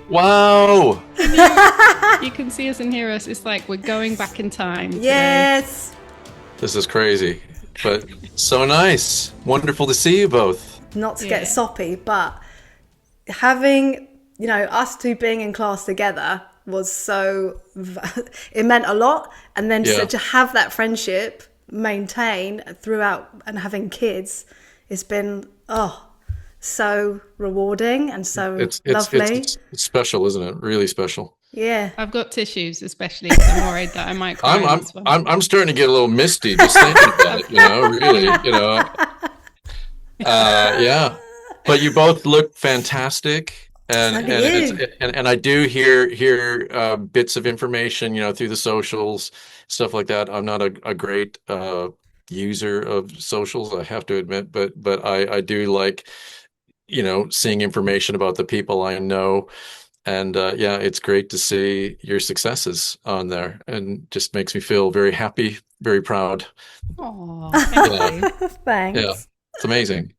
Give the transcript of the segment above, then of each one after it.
Wow. You can see us and hear us. It's like we're going back in time today. Yes. This is crazy, but so nice. Wonderful to see you both. Not to get Yeah. soppy, but having, us two being in class together was it meant a lot. And then Yeah. to have that friendship maintain throughout and having kids, it's been, so rewarding and so It's it's it's lovely. it's, it's special, isn't it? Really special. Yeah. I've got tissues, especially because I'm worried that I might cry I'm in I'm this one. I'm I'm starting to get a little misty just thinking about it, really, yeah. But you both look fantastic, So do and you. and I do hear bits of information, through the socials, stuff like that. I'm not a great user of socials, I have to admit, but I do like, seeing information about the people I know. And yeah, it's great to see your successes on there, and just makes me feel very happy, very proud. Oh, thank Yeah, you. yeah, Thanks. it's amazing.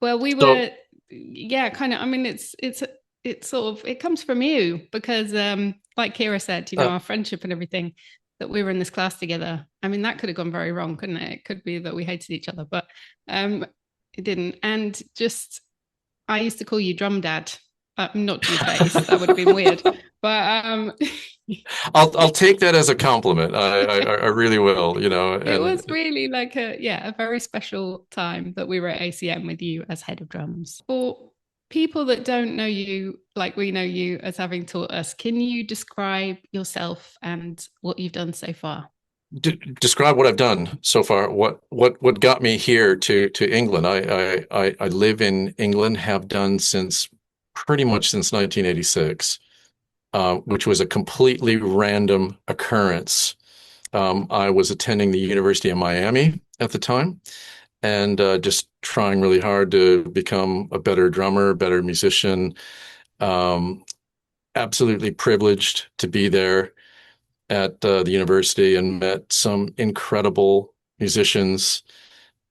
Well, we So, were, yeah, kind of. I mean, it's sort of it comes from you because, like Kira said, uh, our friendship and everything that we were in this class together. I mean, that could have gone very wrong, couldn't it? It could be that we hated each other, but it didn't. And just, I used to call you Drum Dad. Not to your face, that would have been weird. But I'll take that as a compliment. I really will, it and was really like a very special time that we were at ACM with you as head of drums. For people that don't know you like we know you as having taught us, can you describe yourself and what you've done so far? describe what I've done so far. What got me here to England? I live in England, have done since pretty much since 1986, which was a completely random occurrence. I was attending the University of Miami at the time, and just trying really hard to become a better drummer, better musician. Um, Absolutely privileged to be there at the university, and met some incredible musicians,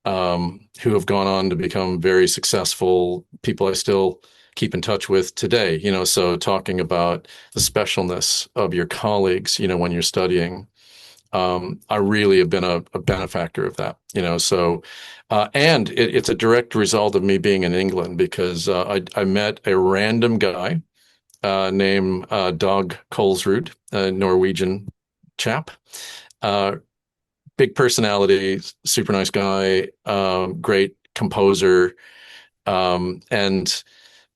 who have gone on to become very successful people I still keep in touch with today. So talking about the specialness of your colleagues, when you're studying, I really have been a benefactor of that. And it's a direct result of me being in England, because I met a random guy named Dag Kolsrud, a Norwegian chap. Uh, Big personality, super nice guy, great composer. And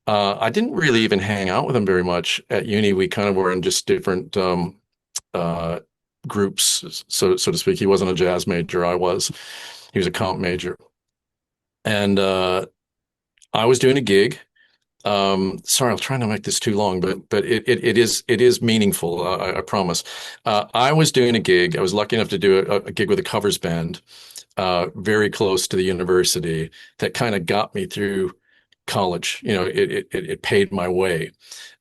I didn't really even hang out with him very much at uni. We kind of were in just different uh, groups, so to speak. He wasn't a jazz major. I was. He was a comp major. And I was doing a gig. Sorry, I'll try not to make this too long, but it is meaningful. I promise. I was doing a gig. I was lucky enough to do a gig with a covers band, very close to the university, that kind of got me through college. It paid my way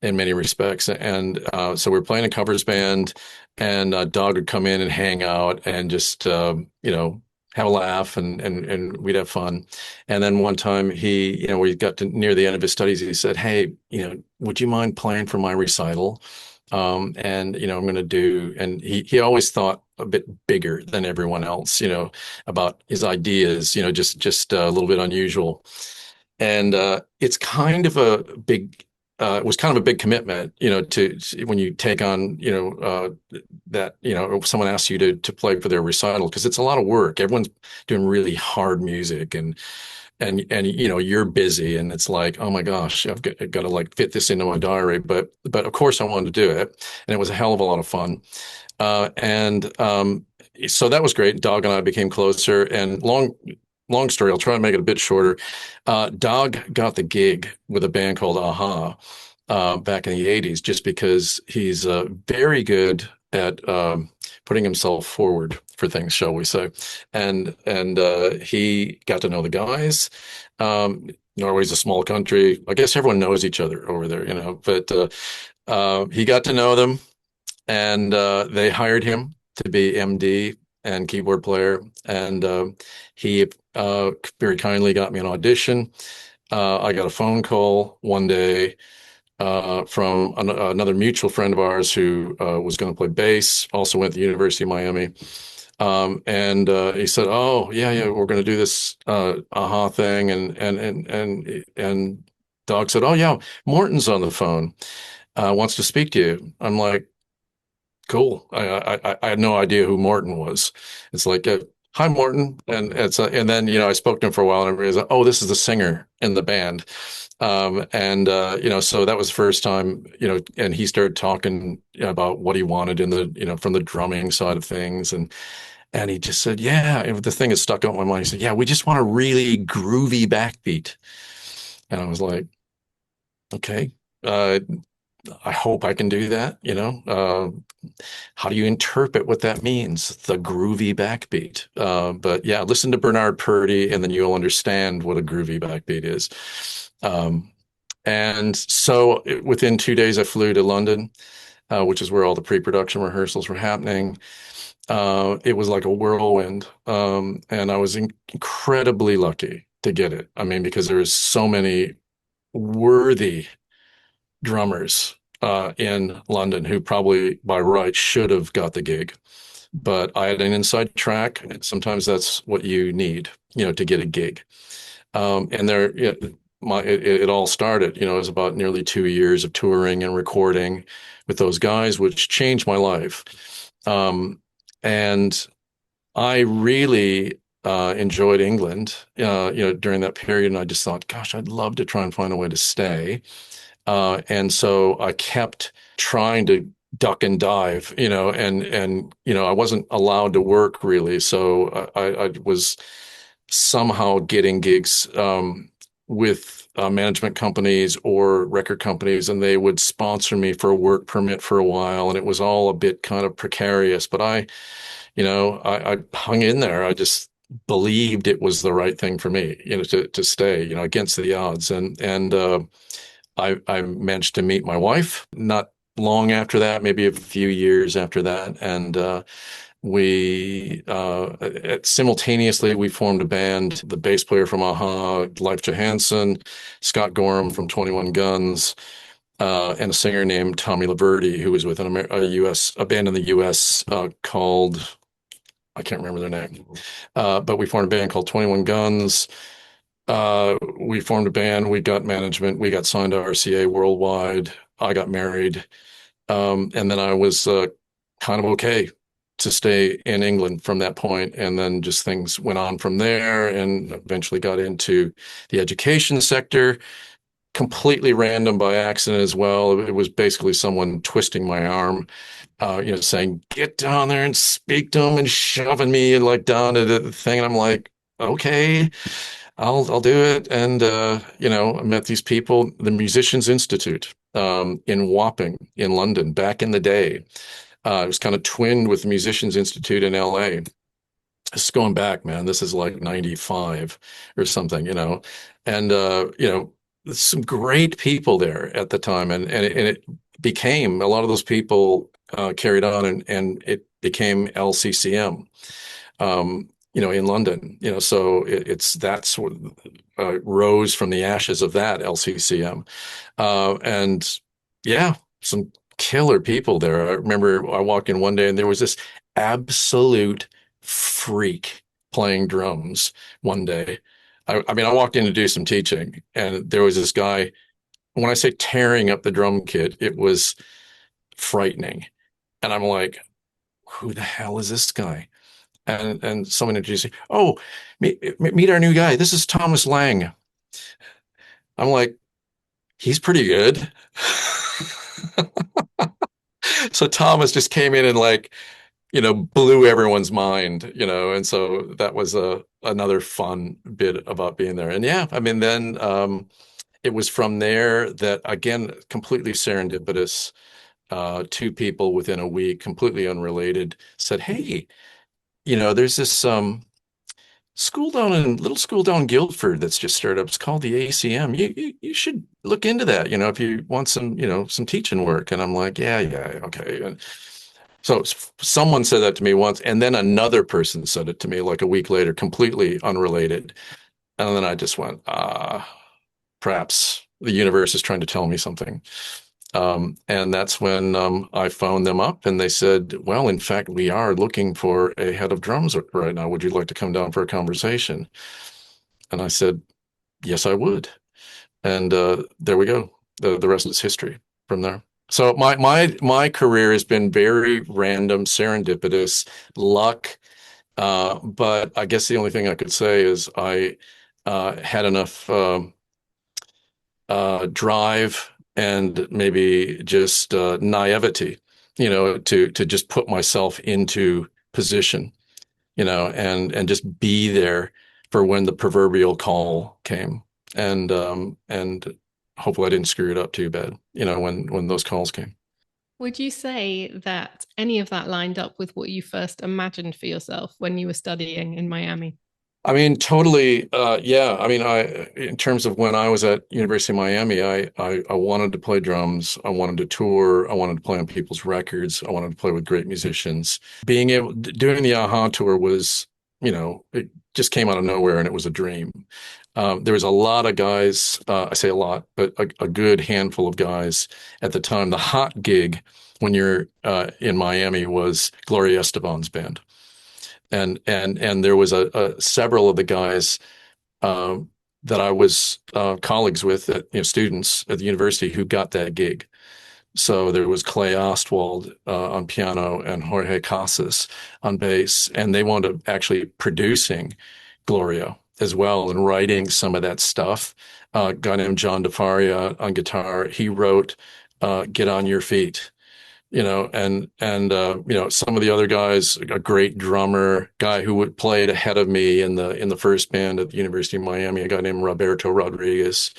in many respects. And so we're playing a covers band, and Dog would come in and hang out, and just have a laugh, and we'd have fun. And then one time, we got to near the end of his studies, he said, "Hey, would you mind playing for my recital?" And I'm going to do, and he always thought a bit bigger than everyone else, about his ideas, just a little bit unusual. And it's kind of a big, it was kind of a big commitment, when you take on, that, if someone asks you to play for their recital, because it's a lot of work. Everyone's doing really hard music, and you're busy, and it's like, oh my gosh, I've got to like fit this into my diary. But of course I wanted to do it, and it was a hell of a lot of fun. And So that was great. Dog and I became closer, and long story, I'll try and make it a bit shorter. Dog got the gig with a band called Aha, back in the 80s, just because he's very good at putting himself forward for things, shall we say. And he got to know the guys. Norway's a small country. I guess everyone knows each other over there, but he got to know them, and they hired him to be MD and keyboard player. And he very kindly got me an audition. I got a phone call one day from another mutual friend of ours who was going to play bass, also went to the University of Miami. And he said, "Oh, yeah, yeah, we're going to do this aha thing." And Doug said, "Oh, yeah, Morton's on the phone, wants to speak to you." I'm like, "Cool." I had no idea who Morton was. It's like, "Hi, Morton," and then I spoke to him for a while, and everybody's like, "Oh, this is the singer in the band." And so that was the first time, and he started talking about what he wanted in the, from the drumming side of things. And he just said, yeah, and the thing that stuck out in my mind. He said, yeah, we just want a really groovy backbeat. And I was like, okay, uh, I hope I can do that. How do you interpret what that means? The groovy backbeat. But yeah, listen to Bernard Purdy, and then you'll understand what a groovy backbeat is. And so within 2 days, I flew to London, which is where all the pre-production rehearsals were happening. It was like a whirlwind, and I was incredibly lucky to get it. I mean, because there's so many worthy drummers in London who probably by right should have got the gig, but I had an inside track. And sometimes that's what you need, to get a gig. And there, it all started. It was about nearly 2 years of touring and recording with those guys, which changed my life. And I really enjoyed England, during that period, and I just thought, gosh, I'd love to try and find a way to stay. And so I kept trying to duck and dive, and I wasn't allowed to work really, so I was somehow getting gigs with management companies or record companies, and they would sponsor me for a work permit for a while, and it was all a bit kind of precarious. But I hung in there. I just believed it was the right thing for me, to stay, against the odds. And I managed to meet my wife not long after that, maybe a few years after that, and we simultaneously we formed a band. The bass player from Aha, Leif Johansson, Scott Gorham from 21 Guns, and a singer named Tommy Laverty, who was with a band in the U.S. Called, I can't remember their name, but we formed a band called 21 Guns. We formed a band. We got management. We got signed to RCA worldwide. I got married, and then I was kind of okay to stay in England from that point. And then just things went on from there, and eventually got into the education sector, completely random by accident as well. It was basically someone twisting my arm, saying, get down there and speak to them, and shoving me like down to the thing. And I'm like, okay, I'll do it. And, I met these people, the Musicians Institute, in Wapping in London back in the day. It was kind of twinned with the Musicians Institute in LA. This is going back, man. This is like 95 or something, and, some great people there at the time. And it became, a lot of those people carried on, and it became LCCM, in London, so that's what rose from the ashes of that LCCM. And yeah, some killer people there. I remember I walked in one day and there was this absolute freak playing drums one day. I mean, I walked in to do some teaching, and there was this guy. When I say tearing up the drum kit, it was frightening. And I'm like, who the hell is this guy? And someone introduced me. Oh, meet our new guy. This is Thomas Lang. I'm like, he's pretty good. So Thomas just came in and like, blew everyone's mind, and so that was another fun bit about being there. And yeah, I mean, then it was from there that, again, completely serendipitous, two people within a week, completely unrelated, said, hey, there's this little school down Guildford that's just started up. It's called the ACM. You should look into that, if you want some teaching work. And I'm like, yeah, okay. And so someone said that to me once, and then another person said it to me like a week later, completely unrelated. And then I just went, perhaps the universe is trying to tell me something. And that's when I phoned them up and they said, well, in fact, we are looking for a head of drums right now. Would you like to come down for a conversation? And I said, yes, I would. And there we go. The rest is history from there. So my career has been very random, serendipitous, luck. But I guess the only thing I could say is I had enough drive and maybe just naivety, to just put myself into position, and just be there for when the proverbial call came, and hopefully I didn't screw it up too bad, when those calls came. Would you say that any of that lined up with what you first imagined for yourself when you were studying in Miami? I mean, totally. Yeah. I mean, in terms of when I was at University of Miami, I wanted to play drums. I wanted to tour. I wanted to play on people's records. I wanted to play with great musicians. Doing the AHA tour was, it just came out of nowhere and it was a dream. There was a lot of guys, I say a lot, but a good handful of guys at the time. The hot gig when you're in Miami was Gloria Estefan's band. And there was several of the guys that I was colleagues with, students at the university who got that gig. So there was Clay Ostwald on piano and Jorge Casas on bass, and they wound up actually producing Gloria as well and writing some of that stuff. A guy named John DeFaria on guitar, he wrote "Get on Your Feet." And some of the other guys, a great drummer guy who would played ahead of me in the first band at the University of Miami, a guy named Roberto Rodriguez,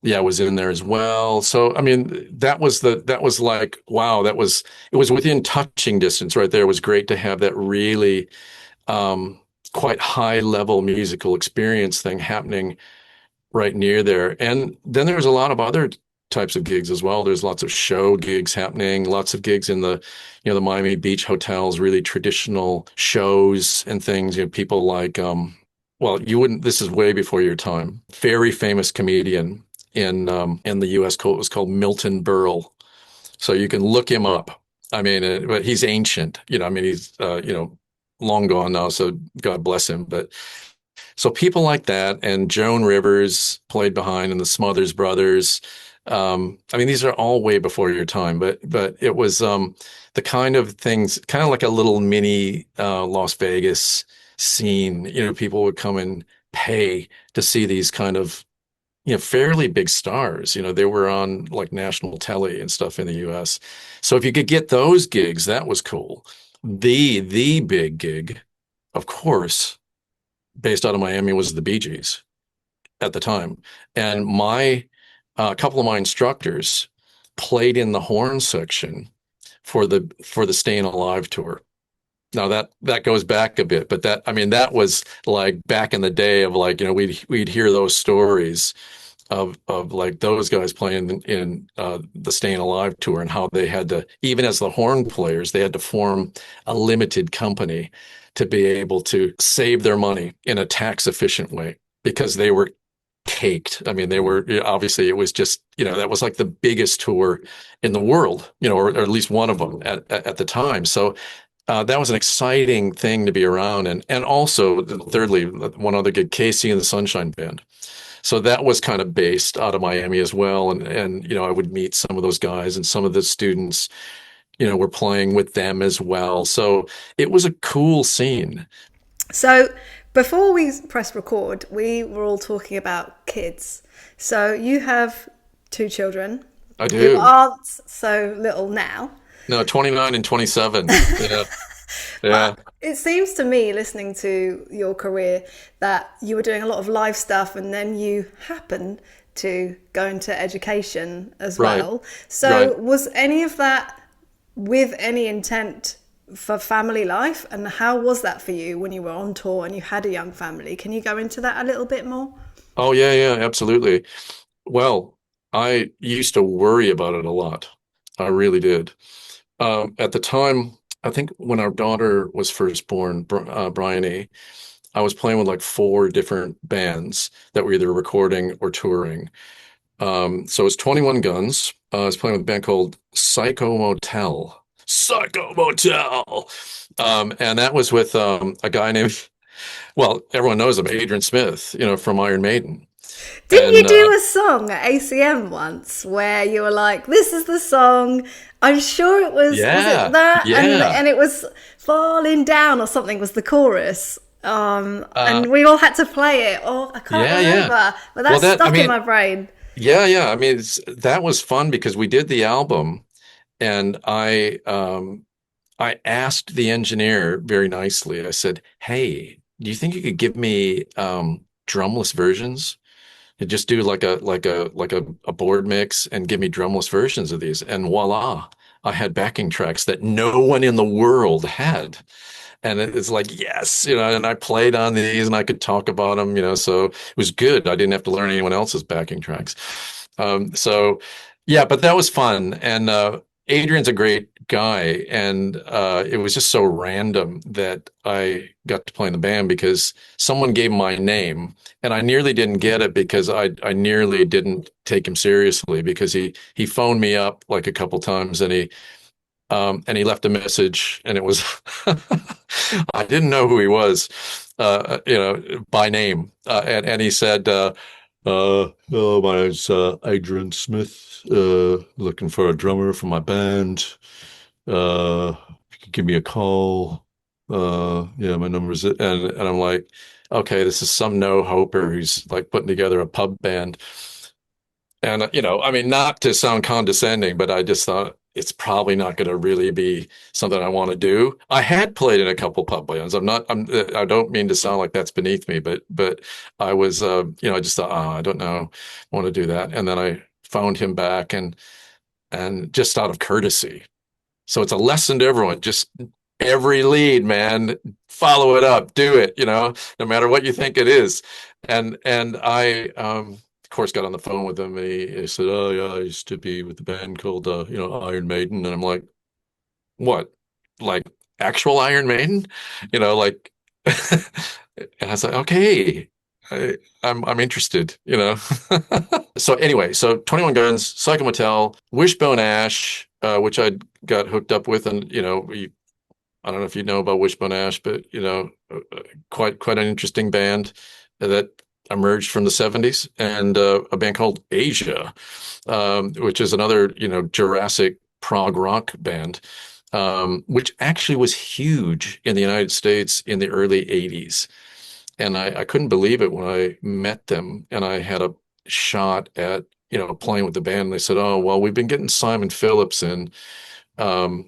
yeah, was in there as well. So I mean, that was like, wow, it was within touching distance right there. It was great to have that really quite high level musical experience thing happening right near there. And then there's a lot of other types of gigs as well. There's lots of show gigs happening, lots of gigs in the Miami Beach hotels, really traditional shows and things. People like, well, you wouldn't, this is way before your time. Very famous comedian in the US was called Milton Berle. So you can look him up. I mean, but he's ancient, I mean, he's, long gone now. So God bless him. But so people like that, and Joan Rivers played behind, and the Smothers Brothers. I mean, these are all way before your time, but it was the kind of things, kind of like a little mini Las Vegas scene. People would come and pay to see these kind of fairly big stars. They were on like national telly and stuff in the U.S. So if you could get those gigs, that was cool. The big gig, of course, based out of Miami, was the Bee Gees at the time. And a couple of my instructors played in the horn section for the Staying Alive tour. Now that goes back a bit, but that was like back in the day of like, we'd hear those stories of like those guys playing in the Staying Alive tour, and how they had to, even as the horn players, they had to form a limited company to be able to save their money in a tax efficient way, because they were caked. I mean, they were, obviously it was just, that was like the biggest tour in the world, or at least one of them at the time. So that was an exciting thing to be around. And also, thirdly, one other gig, Casey and the Sunshine Band. So that was kind of based out of Miami as well. And I would meet some of those guys, and some of the students, were playing with them as well. So it was a cool scene. So before we press record, we were all talking about kids. So you have 2 children. I do. You aren't so little now. No, 29 and 27. Yeah. Yeah. It seems to me, listening to your career, that you were doing a lot of live stuff, and then you happened to go into education as well. So was any of that with any intent for family life? And how was that for you when you were on tour and you had a young family? Can you go into that a little bit more? Oh, yeah, absolutely. Well, I used to worry about it a lot. I really did. At the time, I think when our daughter was first born, Bryony, I was playing with like four different bands that were either recording or touring. So it's 21 Guns. I was playing with a band called Psycho Motel. Psycho Motel. And that was with a guy named, well, everyone knows him, Adrian Smith, from Iron Maiden. Didn't you And do a song at ACM once where you were like, "This is the song"? I'm sure it was it yeah, that? yeah, And it was "Falling Down" or something was the chorus. uh, And we all had to play it. Oh, I can't yeah, yeah. remember, but Well, that's that, I stuck in mean, my brain. yeah, yeah. I mean, that was fun because we did the album, and I asked the engineer very nicely. I said, "Hey, do you think you could give me drumless versions? And just do like a board mix and give me drumless versions of these." And voila, I had backing tracks that no one in the world had. And it's like, yes, and I played on these and I could talk about them, so it was good. I didn't have to learn anyone else's backing tracks. So yeah, but that was fun. And Adrian's a great guy. And it was just so random that I got to play in the band because someone gave my name and I nearly didn't get it because I nearly didn't take him seriously because he phoned me up like a couple times and he left a message and it was I didn't know who he was, by name. And he said, "Oh, my name's Adrian Smith, looking for a drummer for my band. If you could give me a call. Yeah, my number's it." And I'm like, okay, this is some no-hoper who's like putting together a pub band. And, I mean, not to sound condescending, but I just thought it's probably not going to really be something I want to do. I had played in a couple pub bands. I don't mean to sound like that's beneath me, but I was, I just thought, oh, I don't know, I want to do that. And then I phoned him back and just out of courtesy. So it's a lesson to everyone. Just every lead, man, follow it up, do it, no matter what you think it is. And I, of course, got on the phone with him and he said, "Oh yeah, I used to be with the band called, Iron Maiden." And I'm like, "What? Like actual Iron Maiden?" Like, and I was like, "Okay, I'm interested." So anyway, so 21 Guns, Psycho Motel, Wishbone Ash, which I got hooked up with, and I don't know if you know about Wishbone Ash, but quite an interesting band that emerged from the 70s, and a band called Asia, which is another Jurassic prog rock band, which actually was huge in the United States in the early 80s. And I couldn't believe it when I met them and I had a shot at playing with the band. And they said, "Oh, well, we've been getting Simon Phillips in to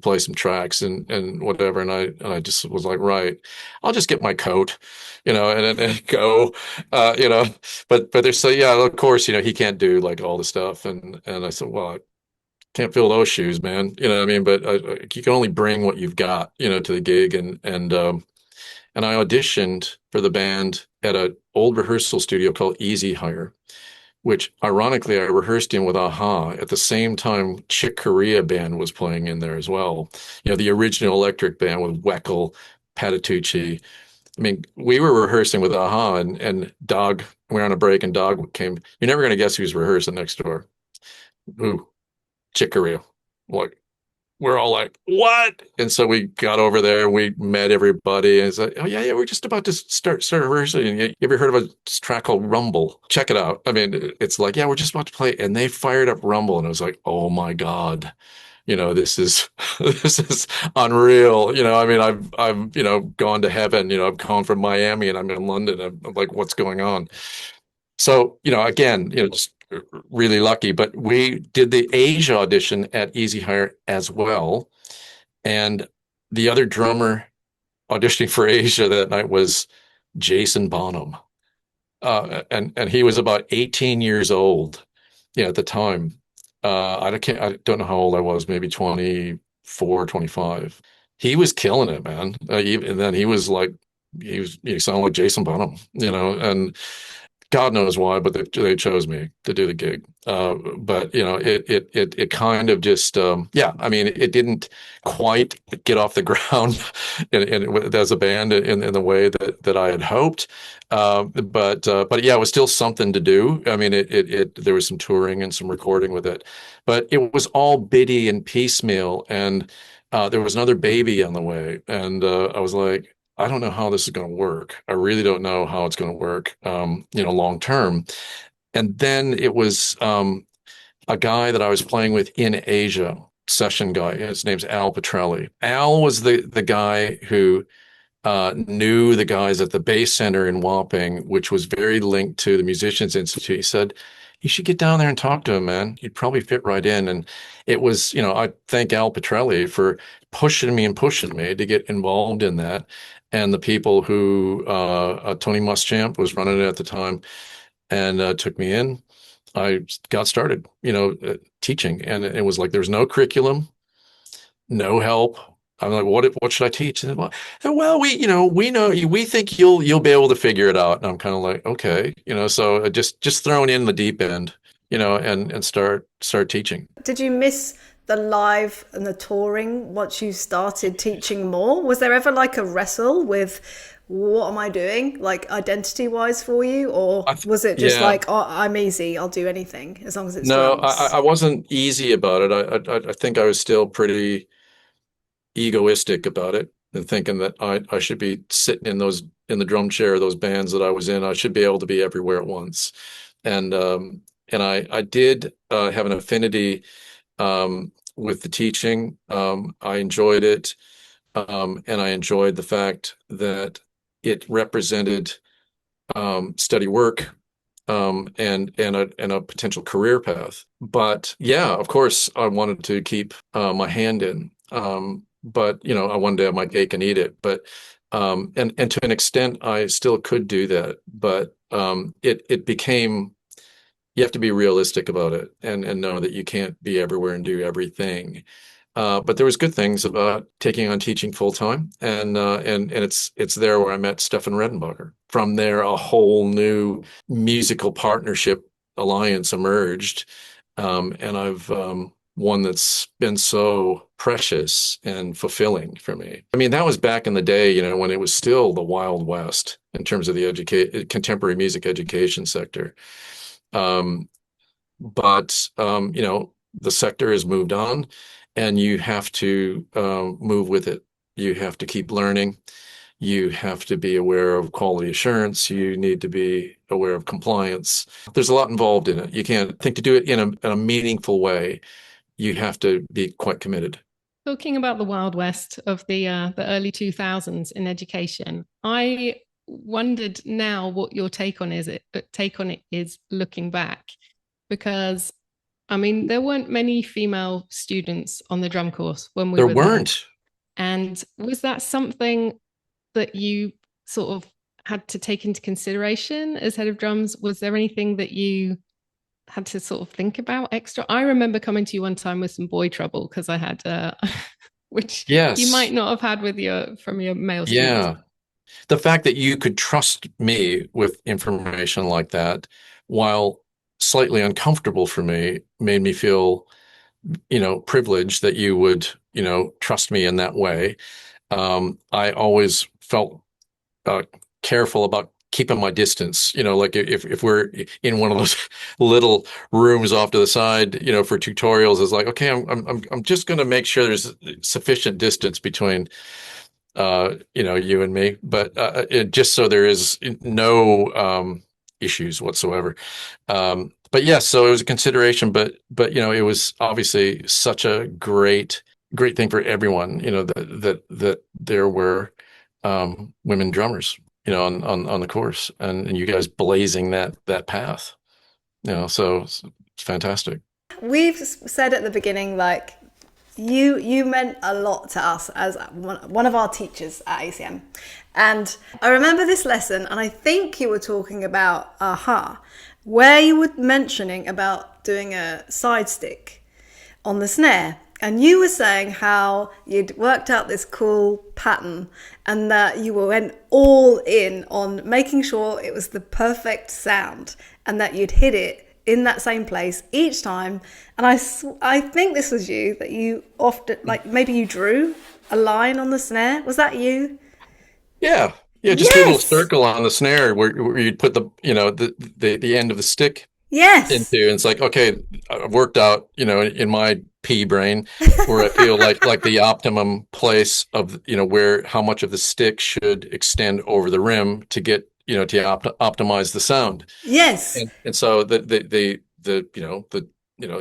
play some tracks and whatever." And I just was like, right, I'll just get my coat, and go, you know. But they say, yeah, of course, he can't do like all the stuff, and I said, well, I can't fill those shoes, man. You know what I mean? But you can only bring what you've got, to the gig, and I auditioned for the band at an old rehearsal studio called Easy Hire, which ironically I rehearsed in with Aha at the same time Chick Corea band was playing in there as well. The original Electric band with Weckl, Patitucci. I mean, we were rehearsing with Aha and Dog, we were on a break and Dog came. You're never going to guess who's rehearsing next door. Who? Chick Corea. Like, we're all like, what? And so we got over there and we met everybody. And it's like, oh, yeah, yeah, we're just about to start rehearsing. You ever heard of a track called Rumble? Check it out. I mean, it's like, yeah, we're just about to play. And they fired up Rumble. And I was like, oh my God, this is this is unreal. I mean, I've gone to heaven. I've gone from Miami and I'm in London. I'm like, what's going on? So, again, just really lucky, but we did the Asia audition at Easy Hire as well. And the other drummer auditioning for Asia that night was Jason Bonham. And he was about 18 years old, at the time. I don't know how old I was, maybe 24, 25. He was killing it, man. And then he was like, he sounded like Jason Bonham, and God knows why, but they chose me to do the gig. But it kind of just, yeah. I mean, it didn't quite get off the ground as a band in the way that I had hoped. But yeah, it was still something to do. I mean, there was some touring and some recording with it, but it was all bitty and piecemeal, and there was another baby on the way, and I was like, I don't know how this is going to work. I really don't know how it's going to work, long term. And then it was a guy that I was playing with in Asia, session guy. His name's Al Petrelli. Al was the guy who knew the guys at the Bass Center in Wapping, which was very linked to the Musicians Institute. He said, you should get down there and talk to him, man. You'd probably fit right in. And it was, I thank Al Petrelli for pushing me to get involved in that. And the people who, Tony Muschamp was running it at the time and took me in. I got started, teaching. And it was like, there's no curriculum, no help. I'm like, what should I teach? And well, we know you, we think you'll be able to figure it out. And I'm kind of like, okay, so just thrown in the deep end, and start teaching. Did you miss the live and the touring once you started teaching more? Was there ever like a wrestle with what am I doing, like identity wise for you, or was it just like, oh, I'm easy, I'll do anything as long as it's no, drums? I wasn't easy about it. I think I was still pretty egoistic about it and thinking that I should be sitting in the drum chair of those bands that I was in. I should be able to be everywhere at once. And I did have an affinity with the teaching. I enjoyed it. And I enjoyed the fact that it represented steady work and a potential career path. But yeah, of course, I wanted to keep my hand in. But I wanted to have my cake and eat it. But and to an extent, I still could do that. But it became, you have to be realistic about it and know that you can't be everywhere and do everything. But there was good things about taking on teaching full time, and it's there where I met Stefan Redenbacher. From there, a whole new musical partnership alliance emerged, and I've one that's been so precious and fulfilling for me. I mean, that was back in the day, when it was still the Wild West in terms of the contemporary music education sector. But the sector has moved on, and you have to move with it. You have to keep learning. You have to be aware of quality assurance. You need to be aware of compliance. There's a lot involved in it. You can't think to do it in a meaningful way. You have to be quite committed. Talking about the Wild West of the early 2000s in education, I wondered now what your take on it is looking back, because I mean, there weren't many female students on the drum course when we were there. There weren't. And was that something that you sort of had to take into consideration as head of drums? Was there anything that you had to sort of think about extra? I remember coming to you one time with some boy trouble because I had, which you might not have had from your male students. Yeah. The fact that you could trust me with information like that, while slightly uncomfortable for me, made me feel, privileged that you would, trust me in that way. I always felt careful about keeping my distance, like if we're in one of those little rooms off to the side, for tutorials, it's like, okay, I'm just going to make sure there's sufficient distance between, you and me, but just so there is no issues whatsoever. But yes, so it was a consideration, but it was obviously such a great thing for everyone, that there were women drummers, on the course, and you guys blazing that path, so it's fantastic. We've said at the beginning, like, you meant a lot to us as one of our teachers at ACM. And I remember this lesson, and I think you were talking about Aha, where you were mentioning about doing a side stick on the snare. And you were saying how you'd worked out this cool pattern and that you went all in on making sure it was the perfect sound and that you'd hit it in that same place each time. And I think this was you, that you often, like maybe you drew a line on the snare. Was that you? Yeah. Yeah, just do a little Yes. circle on the snare where you'd put the end of the stick Yes. into, and it's like, okay, I've worked out, in my pea brain where I feel like the optimum place of, where how much of the stick should extend over the rim to get, optimize the sound. Yes. And so the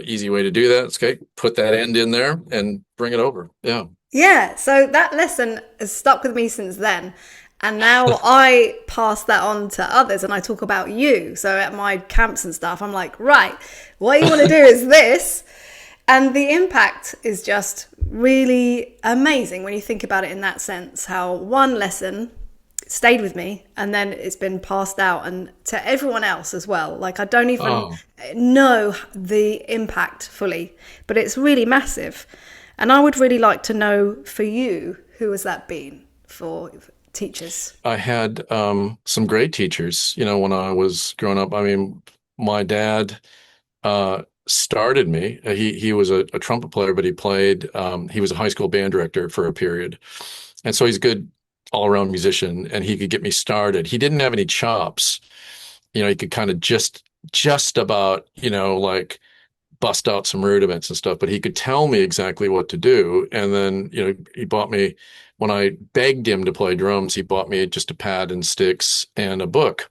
easy way to do that is, okay, put that end in there and bring it over. Yeah. Yeah. So that lesson has stuck with me since then. And now I pass that on to others and I talk about you. So at my camps and stuff, I'm like, right, what you want to do is this. And the impact is just really amazing when you think about it in that sense, how one lesson stayed with me and then it's been passed out and to everyone else as well. Like I don't even know the impact fully, but it's really massive. And I would really like to know for you, who has that been for teachers? I had some great teachers, when I was growing up. I mean, my dad started me. He was a trumpet player, but he was a high school band director for a period. And so he's a good all-around musician, and he could get me started. He didn't have any chops. He could kind of just about, like bust out some rudiments and stuff, but he could tell me exactly what to do. And then, he bought me, when I begged him to play drums, he bought me just a pad and sticks and a book.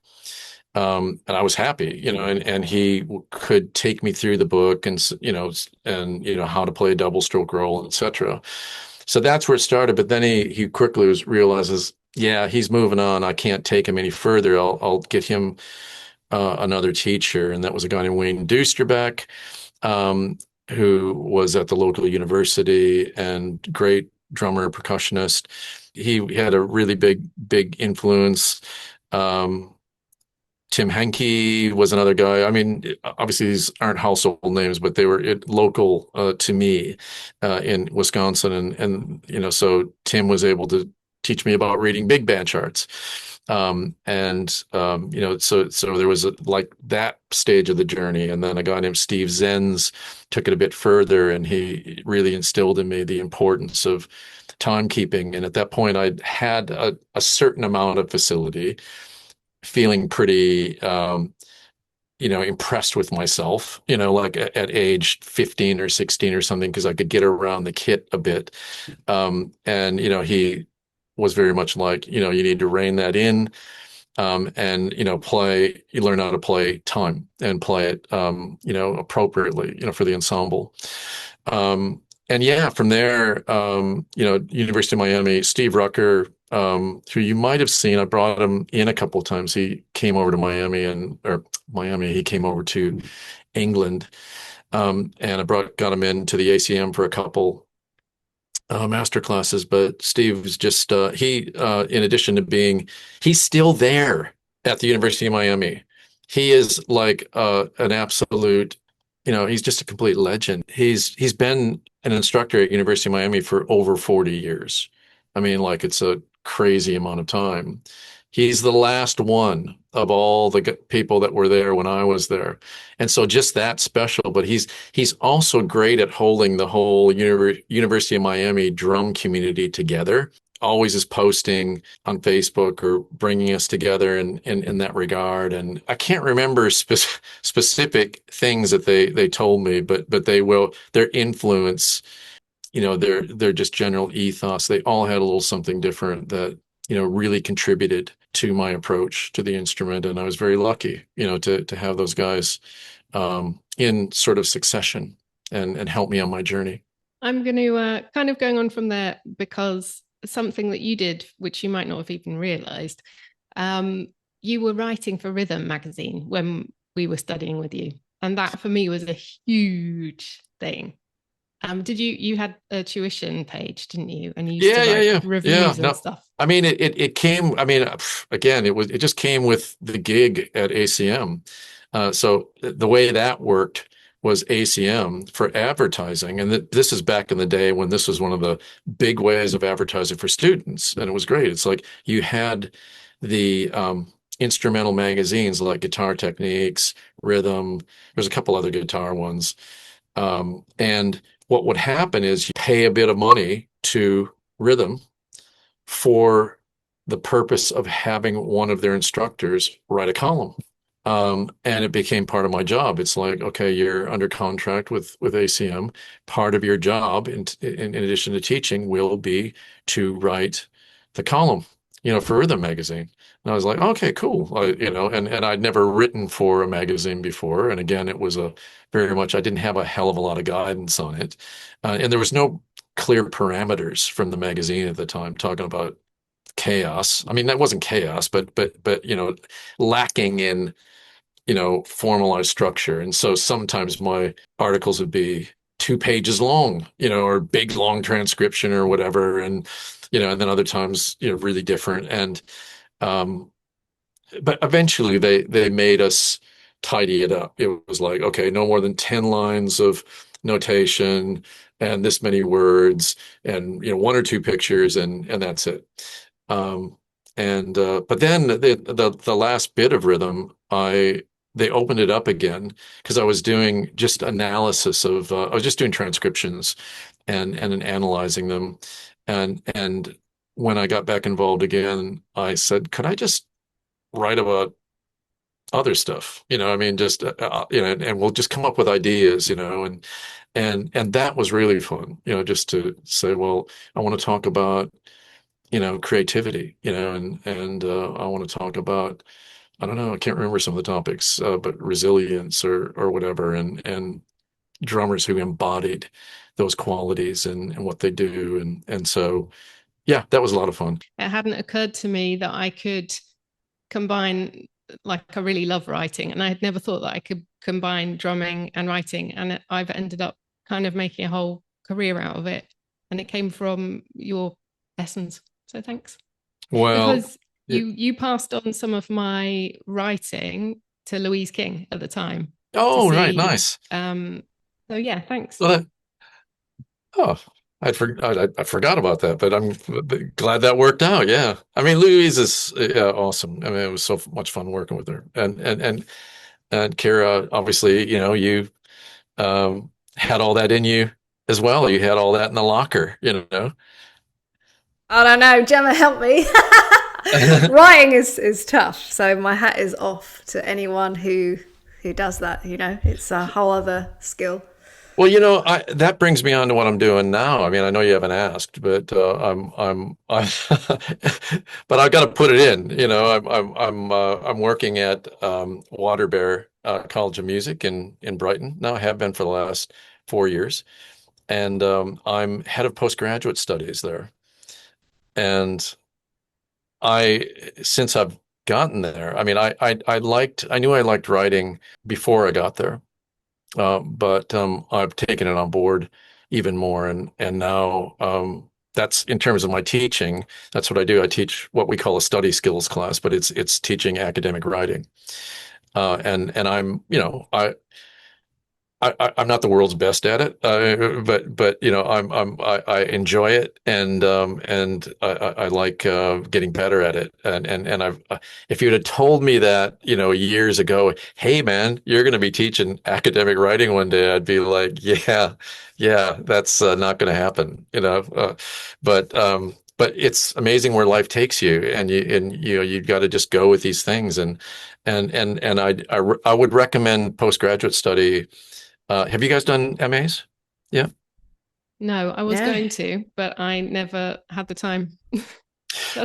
And I was happy, and he could take me through the book and, how to play a double stroke roll, etc. So that's where it started. But then he quickly realizes, yeah, he's moving on. I can't take him any further. I'll get him another teacher. And that was a guy named Wayne Dusterbeck, who was at the local university and great drummer, percussionist. He had a really big influence. Tim Henke was another guy. I mean, obviously these aren't household names, but they were local to me in Wisconsin, so Tim was able to teach me about reading big band charts. So there was like that stage of the journey. And then a guy named Steve Zenz took it a bit further, and he really instilled in me the importance of timekeeping. And at that point, I'd had a certain amount of facility, feeling pretty, impressed with myself, like at age 15 or 16 or something, because I could get around the kit a bit. He was very much like, you need to rein that in, and, you learn how to play time and play it, appropriately, for the ensemble. And yeah, from there, University of Miami, Steve Rucker, who you might have seen, I brought him in a couple of times. He came over to he came over to England. And I got him into the ACM for a couple master classes. But Steve was just, in addition to he's still there at the University of Miami. He is like an absolute, he's just a complete legend. He's been an instructor at University of Miami for over 40 years. I mean, like, it's a crazy amount of time. He's the last one of all the people that were there when I was there. And so just that special, but he's also great at holding the whole University of Miami drum community together. Always is posting on Facebook or bringing us together in that regard. And I can't remember specific things that they told me, but their influence, their just general ethos, they all had a little something different that, really contributed to my approach to the instrument. And I was very lucky, to have those guys in sort of succession and help me on my journey. I'm going to kind of going on from there, because something that you did, which you might not have even realized, you were writing for Rhythm magazine when we were studying with you. And that for me was a huge thing. Did you had a tuition page, didn't you? And you used to write reviews and stuff. I mean, it came, I mean, again, it just came with the gig at ACM. So the way that worked was ACM for advertising. And this is back in the day when this was one of the big ways of advertising for students. And it was great. It's like you had the instrumental magazines like Guitar Techniques, Rhythm. There's a couple other guitar ones. And what would happen is you pay a bit of money to Rhythm for the purpose of having one of their instructors write a column. And it became part of my job. It's like, okay, you're under contract with ACM. Part of your job, in addition to teaching, will be to write the column, for Rhythm magazine. And I was like, okay, cool. And I'd never written for a magazine before. And again, it was I didn't have a hell of a lot of guidance on it. And there was no clear parameters from the magazine at the time talking about chaos. I mean, that wasn't chaos, but lacking in formalized structure. And so sometimes my articles would be 2 pages long, or big long transcription or whatever. And then other times, really different. And but eventually they made us tidy it up. It was like, okay, no more than 10 lines of notation and this many words and 1 or 2 pictures and that's it. But then the last bit of Rhythm, they opened it up again because I was doing just analysis of I was just doing transcriptions and analyzing them, and when I got back involved again, I said, could I just write about other stuff? I mean, just and we'll just come up with ideas, and that was really fun, just to say, well, I want to talk about creativity, and I want to talk about, I don't know, I can't remember some of the topics, but resilience or whatever, and drummers who embodied those qualities and what they do. And so, yeah, that was a lot of fun. It hadn't occurred to me that I could combine, like, I really love writing, and I had never thought that I could combine drumming and writing. And I've ended up kind of making a whole career out of it. And it came from your lessons. So thanks. Well, because you passed on some of my writing to Louise King at the time. Oh, right, nice. So yeah, thanks. Well, I forgot about that, but I'm glad that worked out. Yeah, I mean, Louise is awesome. I mean, it was so much fun working with her, and Kara. Obviously, you had all that in you as well. You had all that in the locker, I don't know, Gemma, help me. Writing is tough, so my hat is off to anyone who does that. It's a whole other skill. Well, that brings me on to what I'm doing now. I mean, I know you haven't asked, but but I've got to put it in. I'm working at Water College of Music in Brighton now. I have been for the last 4 years, and I'm head of postgraduate studies there. And since I've gotten there, I mean, I knew I liked writing before I got there. But I've taken it on board even more, and now that's in terms of my teaching. That's what I do. I teach what we call a study skills class, but it's teaching academic writing. And I'm not the world's best at it, but I enjoy it, and I like getting better at it. And if you'd have told me that years ago, hey man, you're going to be teaching academic writing one day, I'd be like, yeah, that's not going to happen, But it's amazing where life takes you, and you've got to just go with these things, and I would recommend postgraduate study. Have you guys done MAs? Yeah. No, I was going to, but I never had the time.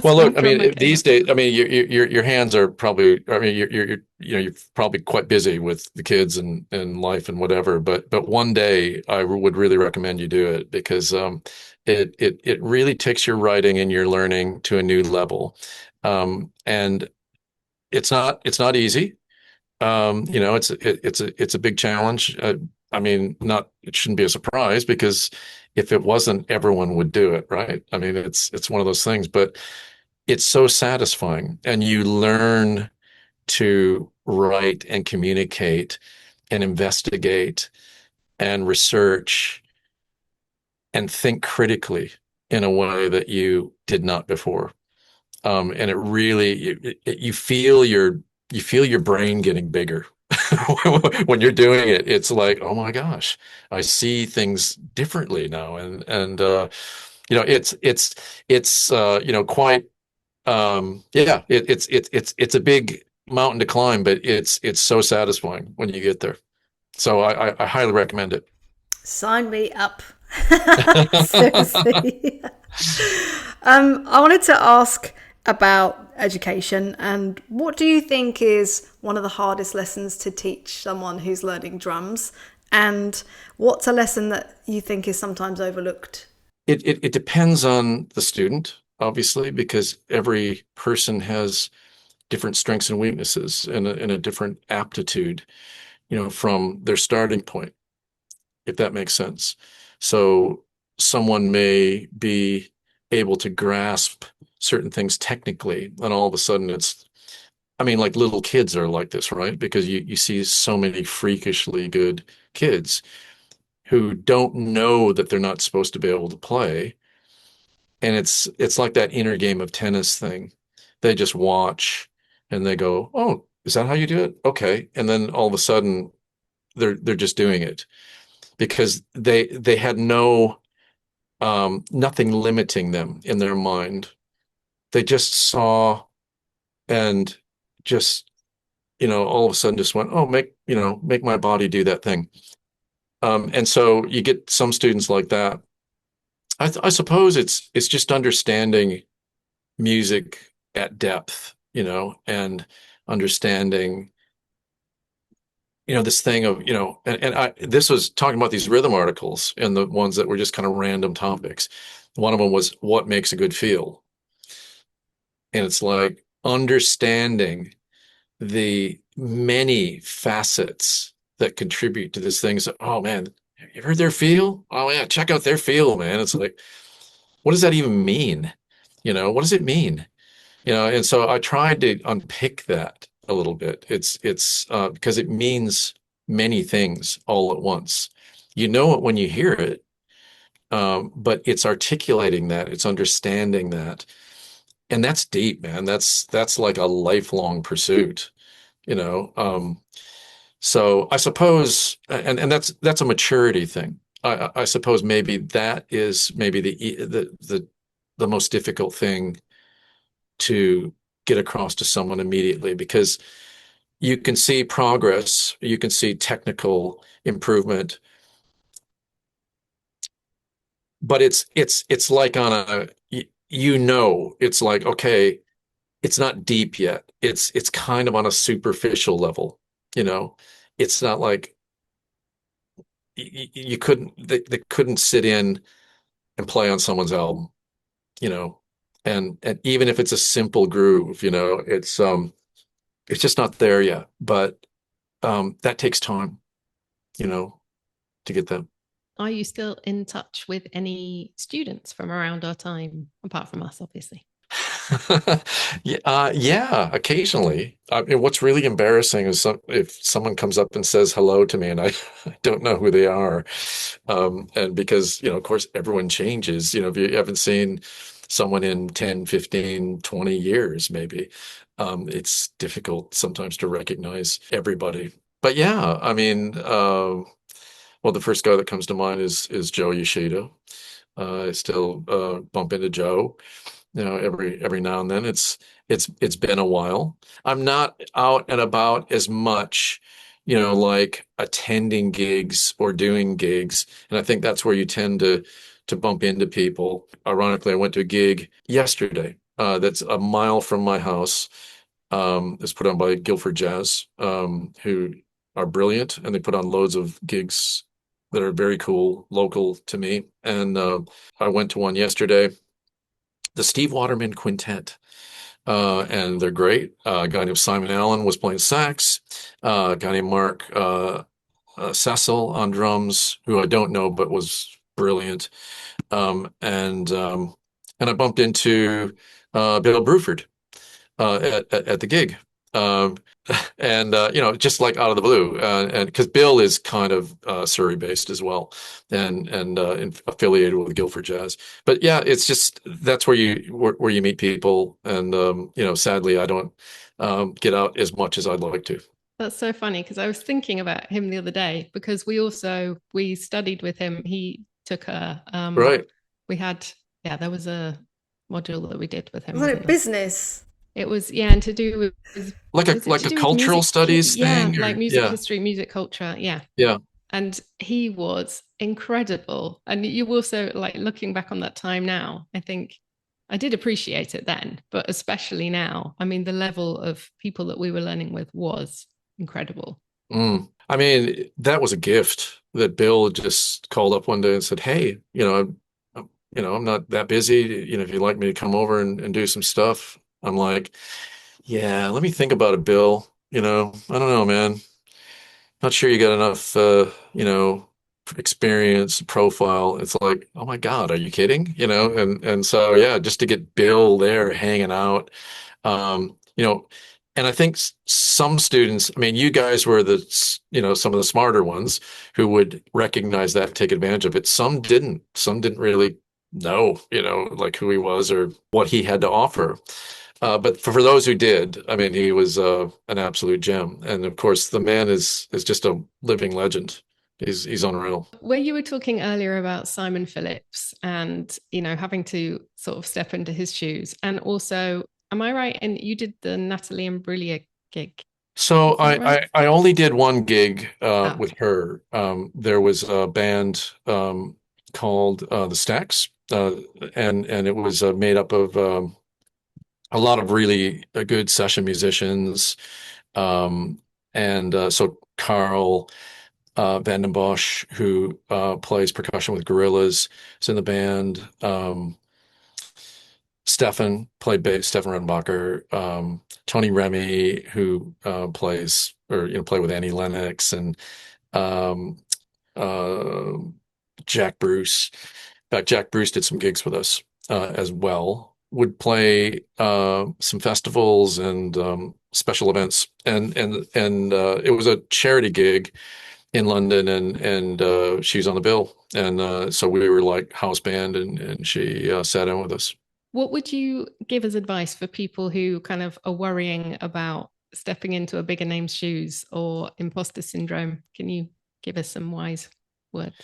Well, look, I mean, these days, I mean, your hands are probably, I mean, you're probably quite busy with the kids and life and whatever. But one day, I would really recommend you do it because it really takes your writing and your learning to a new level, and it's not easy. It's a big challenge. I mean, it shouldn't be a surprise because if it wasn't, everyone would do it, right? I mean, it's one of those things, but it's so satisfying, and you learn to write and communicate and investigate and research and think critically in a way that you did not before. And it really, you feel your brain getting bigger when you're doing it. It's like, oh my gosh, I see things differently now. It's quite, it's a big mountain to climb, but it's so satisfying when you get there. So I highly recommend it. Sign me up. Seriously. I wanted to ask about education, and what do you think is one of the hardest lessons to teach someone who's learning drums? And what's a lesson that you think is sometimes overlooked? It depends on the student, obviously, because every person has different strengths and weaknesses and a different aptitude, from their starting point, if that makes sense. So someone may be able to grasp certain things technically, and all of a sudden I mean, like little kids are like this, right? Because you see so many freakishly good kids who don't know that they're not supposed to be able to play. And it's like that inner game of tennis thing. They just watch and they go, "Oh, is that how you do it? Okay." And then all of a sudden they're just doing it because they had nothing limiting them in their mind. They just saw and just, all of a sudden just went, oh, make my body do that thing. And so you get some students like that. I suppose it's just understanding music at depth, and understanding, this thing of, this was talking about these rhythm articles and the ones that were just kind of random topics. One of them was what makes a good feel. And it's like understanding the many facets that contribute to this thing. So, oh man, you heard their feel? Oh yeah, check out their feel, man. It's like, what does that even mean? What does it mean? And so I tried to unpick that a little bit. It's because it means many things all at once. You know it when you hear it, but it's articulating that, it's understanding that, and that's deep, man. That's like a lifelong pursuit, you know. So I suppose, and that's a maturity thing. I suppose maybe that is maybe the most difficult thing to get across to someone immediately, because you can see progress, you can see technical improvement, but it's like on it's like, okay, it's not deep yet. It's kind of on a superficial level, you know. It's not like you couldn't they couldn't sit in and play on someone's album, you know. And even if it's a simple groove, it's just not there yet. But that takes time, you know, to get that. Are you still in touch with any students from around our time, apart from us, obviously? Yeah, yeah, occasionally. I mean, what's really embarrassing is if someone comes up and says hello to me and I don't know who they are. And because, of course, everyone changes. If you haven't seen someone in 10, 15, 20 years, maybe, it's difficult sometimes to recognize everybody. But yeah, I mean, well, the first guy that comes to mind is Joe Yoshida. I still bump into Joe, every now and then. It's been a while. I'm not out and about as much, like attending gigs or doing gigs, and I think that's where you tend to bump into people. Ironically, I went to a gig yesterday that's a mile from my house. It's put on by Guilford Jazz, who are brilliant, and they put on loads of gigs that are very cool, local to me. And I went to one yesterday, the Steve Waterman Quintet, and they're great. A guy named Simon Allen was playing sax. A guy named Mark Cecil on drums, who I don't know but was brilliant. And I bumped into Bill Bruford at the gig. Um, and just like out of the blue, and because Bill is kind of Surrey based as well, and affiliated with Guildford Jazz. But yeah, it's just that's where you meet people, and sadly, I don't get out as much as I'd like to. That's so funny because I was thinking about him the other day because we studied with him. He took a Right, we had there was a module that we did with him, Was wasn't it there? business? It was, yeah, and to do with, was it like to a do with cultural music? studies Yeah, thing, like or music yeah, history, music culture. Yeah. yeah. And he was incredible. And you also, like, looking back on that time now, I think I did appreciate it then, but especially now. I mean, the level of people that we were learning with was incredible. I mean, that was a gift that Bill just called up one day and said, "Hey, I'm not that busy. If you'd like me to come over and do some stuff." I'm like, "Yeah, let me think about it, Bill. I don't know, man. Not sure you got enough, experience, profile." It's like, oh my God, are you kidding? And so yeah, just to get Bill there hanging out, um, you know, and I think some students, I mean, you guys were some of the smarter ones who would recognize that and take advantage of it. Some didn't. Some didn't really know, like who he was or what he had to offer. But for those who did, I mean, he was an absolute gem. And of course, the man is just a living legend. He's unreal. Where you were talking earlier about Simon Phillips and, having to sort of step into his shoes. And also, am I right? And you did the Natalie Imbruglia gig. So Is that right? I only did one gig Oh, with her. There was a band called the Stacks, and it was made up of a lot of really good session musicians. Um, and so Carl Vanden Bosch, who plays percussion with Gorillaz, is in the band. Stefan played bass, Stefan Redenbacher, Tony Remy, who plays or play with Annie Lennox, and um, uh, Jack Bruce. In fact, Jack Bruce did some gigs with us as well. Would play some festivals and special events, and it was a charity gig in London, and she's on the bill, and so we were like house band, and she sat in with us. what would you give as advice for people who kind of are worrying about stepping into a bigger name's shoes or imposter syndrome? Can you give us some wise words?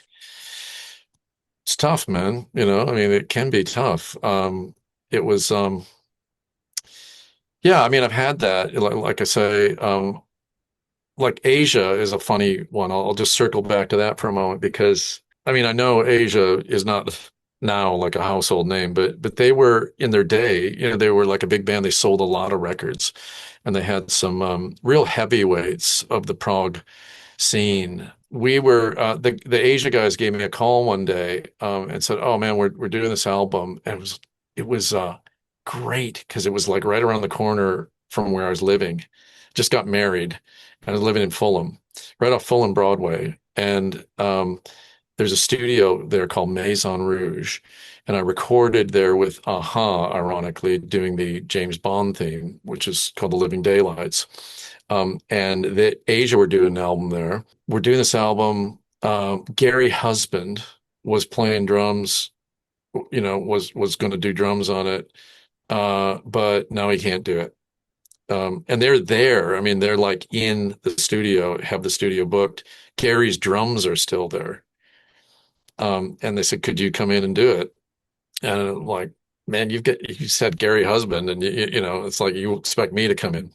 It's tough, man. I mean, it can be tough. It was, yeah, I mean, I've had that. Like I say, like Asia is a funny one. I'll just circle back to that for a moment because, I mean, I know Asia is not now like a household name, but they were in their day, they were like a big band. They sold a lot of records and they had some real heavyweights of the prog scene. We were the Asia guys gave me a call one day and said, "Oh man, we're doing this album." And it was great because it was like right around the corner from where I was living. Just got married. I was living in Fulham, right off Fulham Broadway, and there's a studio there called Maison Rouge, and I recorded there with Aha, ironically, doing the James Bond theme, which is called The Living Daylights. And the Asia were doing an album there. We're doing this album. Gary Husband was playing drums, was going to do drums on it, but now he can't do it. And they're there. I mean, they're like in the studio, have the studio booked. Gary's drums are still there. And they said, "Could you come in and do it?" And I'm like, man, you said Gary Husband, and it's like you expect me to come in.